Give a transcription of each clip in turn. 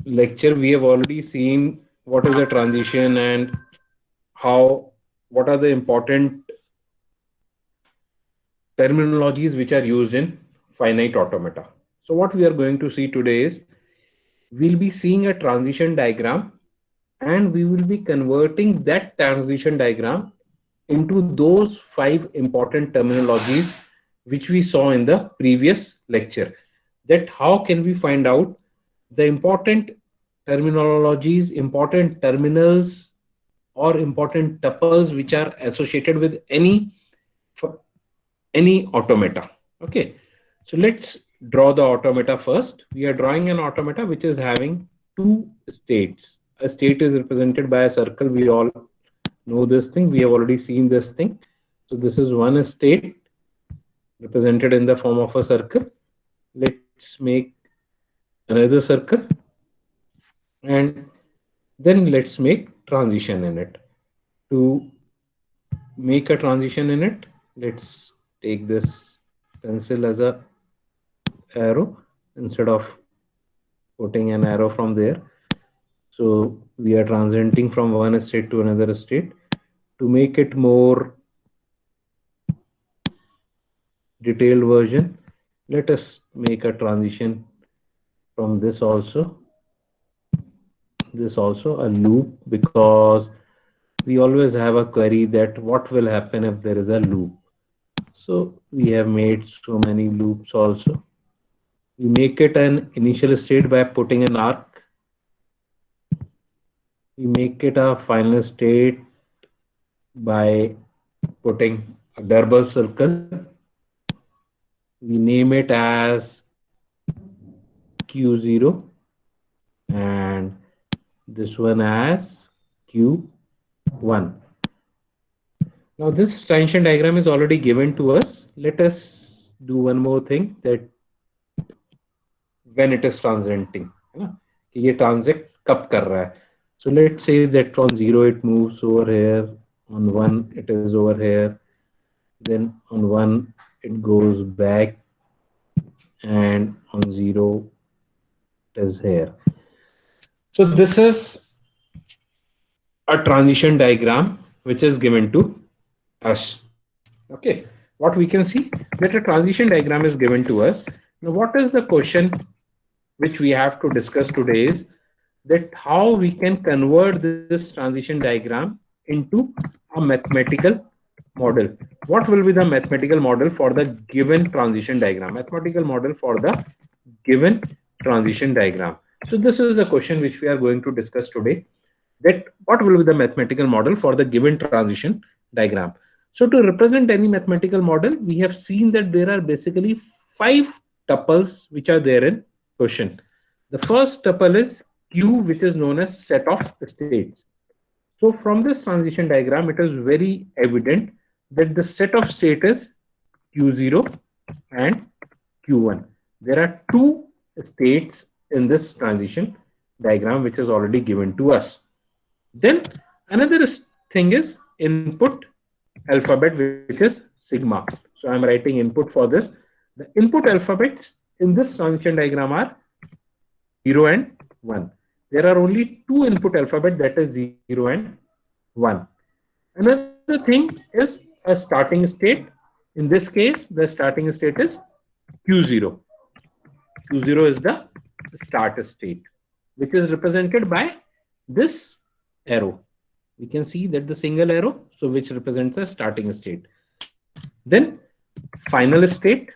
lecture, we have already seen what is a transition and what are the important terminologies which are used in finite automata. So what we are going to see today is we'll be seeing a transition diagram and we will be converting that transition diagram into those 5 important terminologies which we saw in the previous lecture. That how can we find out the important terminologies, important terminals, or important tuples which are associated with any automata. Okay, so let's draw the automata first. We are drawing an automata which is having 2 states. A state is represented by a circle. We all know this thing. We have already seen this thing. So this is one state represented in the form of a circle. Let's make another circle and then let's make transition in it. To make a transition in it, let's take this pencil as a arrow instead of putting an arrow from there. So we are transiting from one state to another state. To make it more detailed version, let us make a transition from this also a loop, because we always have a query that what will happen if there is a loop. So we have made so many loops also. We make it an initial state by putting an arc. We make it a final state by putting a double circle. We name it as Q0 and this one as Q1. Now this transition diagram is already given to us. Let us do one more thing, that when it is transiting, कि ये transit कब कर रहा है. So let's say that from 0 it moves over here, on 1 it is over here, then on 1 it goes back, and on 0 it is here. So this is a transition diagram which is given to us. Okay, what we can see that a transition diagram is given to us. Now what is the question which we have to discuss today is that how we can convert this transition diagram into a mathematical model. What will be the mathematical model for the given transition diagram? Mathematical model for the given transition diagram. So this is the question which we are going to discuss today, that what will be the mathematical model for the given transition diagram. So to represent any mathematical model, we have seen that there are basically 5 tuples which are there in question. The first tuple is Q, which is known as set of states. So from this transition diagram, it is very evident that the set of state is Q0 and Q1. There are 2 states in this transition diagram which is already given to us. Then another thing is input alphabet, which is sigma. So I'm writing input for this. The input alphabets in this transition diagram are 0 and 1. There are only 2 input alphabet, that is 0 and 1. Another thing is a starting state. In this case, the starting state is Q0. Q0 is the start state, which is represented by this arrow. We can see that the single arrow, so which represents a starting state. Then final state.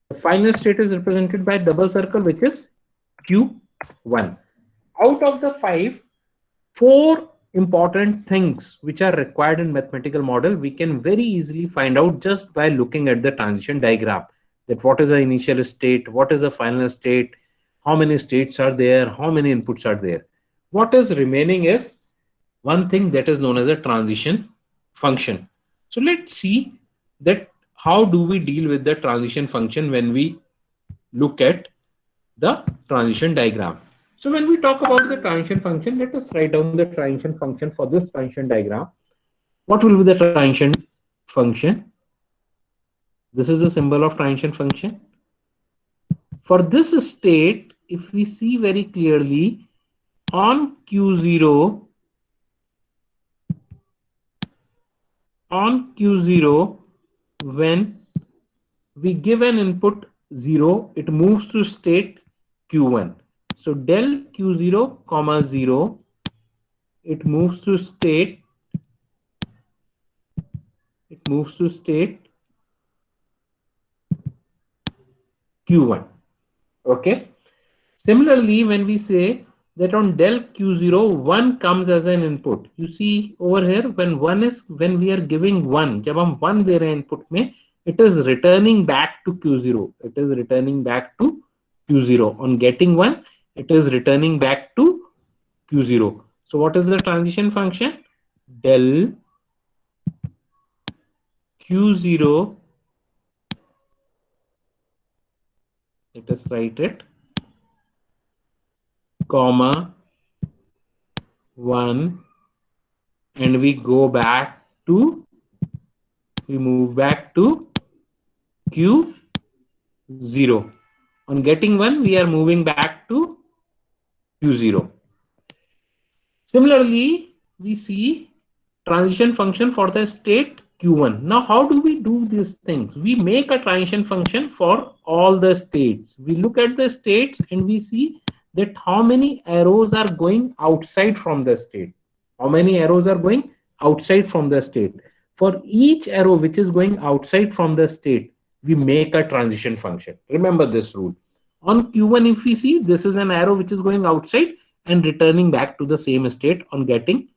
The final state is represented by double circle, which is Q1. Out of the 5, 4 important things which are required in mathematical model, we can very easily find out just by looking at the transition diagram. That what is the initial state, what is the final state, how many states are there, how many inputs are there. What is remaining is one thing that is known as a transition function. So let's see that how do we deal with the transition function when we look at the transition diagram. So when we talk about the transition function, let us write down the transition function for this transition diagram. What will be the transition function? This is the symbol of transition function. For this state, if we see very clearly, on Q0, when we give an input 0, it moves to state Q1. So del Q0 comma 0, it moves to state Q1. Okay. Similarly, when we say that on del Q0, 1 comes as an input. You see over here, when we are giving 1, जब हम 1 दे रहे हैं input में, it is returning back to Q0. It is returning back to Q0. On getting 1, it is returning back to Q0. So what is the transition function? Del Q0, let us write it, comma 1, and we move back to Q0. On getting 1, we are moving back to Q0. Similarly, we see transition function for the state Q1. Now, how do we do these things? We make a transition function for all the states. We look at the states and we see that how many arrows are going outside from the state. How many arrows are going outside from the state? For each arrow which is going outside from the state, we make a transition function. Remember this rule. On Q1, if we see, this is an arrow which is going outside and returning back to the same state on getting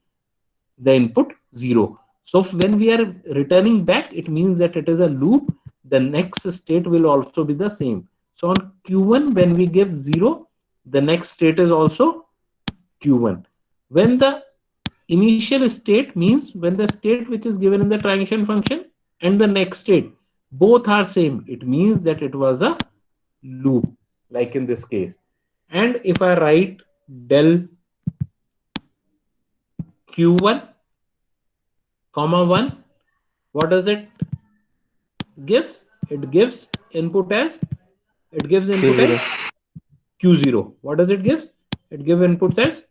the input 0. So when we are returning back, it means that it is a loop. The next state will also be the same. So on Q1, when we give 0, the next state is also Q1. When the initial state means when the state which is given in the transition function and the next state both are same, it means that it was a loop, like in this case. And if I write del Q1 comma 1, what does it gives? It gives input as Q0. What does it give? It gives input as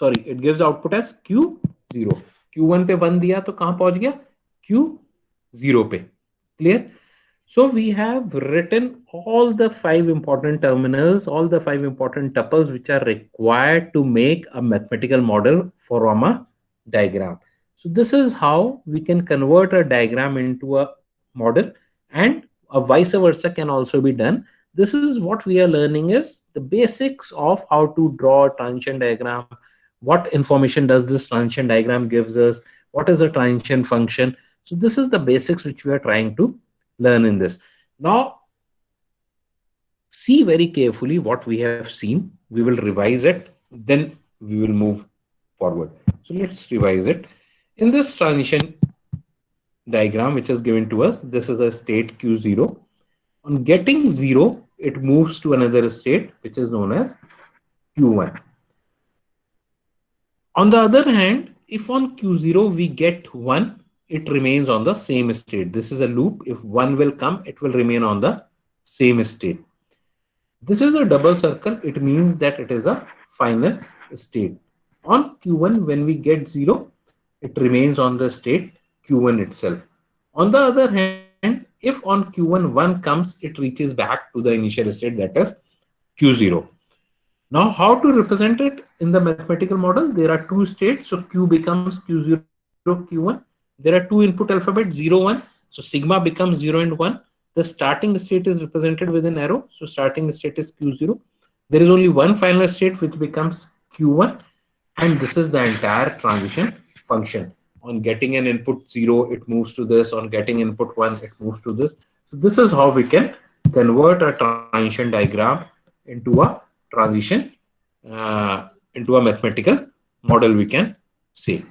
it gives output as Q0. Q1 पे 1 दिया तो कहां पहुंच गया? Q0 पे. Clear? So we have written all the 5 important terminals, all the 5 important tuples which are required to make a mathematical model from a diagram. So this is how we can convert a diagram into a model, and a vice versa can also be done. This is what we are learning is the basics of how to draw a transition diagram. What information does this transition diagram gives us? What is a transition function? So this is the basics which we are trying to learn in this. Now, see very carefully what we have seen. We will revise it, then we will move forward. So let's revise it. In this transition diagram which is given to us, this is a state Q0. On getting 0, it moves to another state which is known as Q1. On the other hand, if on Q0 we get 1, it remains on the same state. This is a loop. If 1 will come, it will remain on the same state. This is a double circle. It means that it is a final state. On Q1, when we get 0, it remains on the state Q1 itself. On the other hand, if on Q1 1 comes, it reaches back to the initial state, that is Q0. Now, how to represent it in the mathematical model? There are 2 states. So Q becomes Q0, Q1. There are 2 input alphabets, 0, 1. So sigma becomes 0 and 1. The starting state is represented with an arrow. So starting state is Q0. There is only one final state which becomes Q1. And this is the entire transition function. On getting an input 0, it moves to this. On getting input 1, it moves to this. So this is how we can convert a transition diagram into a transition, into a mathematical model, we can say.